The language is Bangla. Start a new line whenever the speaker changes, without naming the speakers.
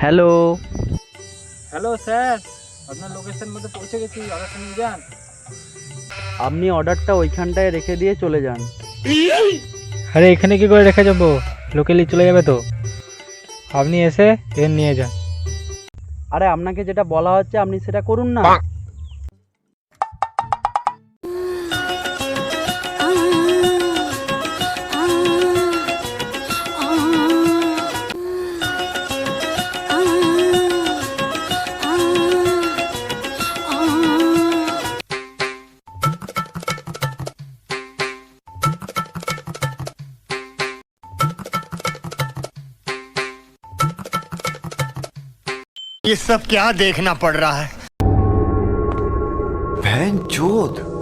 হ্যালো।
হ্যালো স্যার, আপনার লোকেশন মধ্যে পৌঁছে গেছি, অর্ডারটা নিয়ে যান।
আপনি অর্ডারটা ওইখানটায় রেখে দিয়ে চলে যান।
আরে এখানে কি করে রেখে যাবো? লোকেলি চলে যাবে তো। আপনি এসে এর নিয়ে যান।
আরে আপনাকে যেটা বলা হচ্ছে আপনি সেটা করুন না।
ये सब क्या देखना पड़ रहा है?
बहनचोद।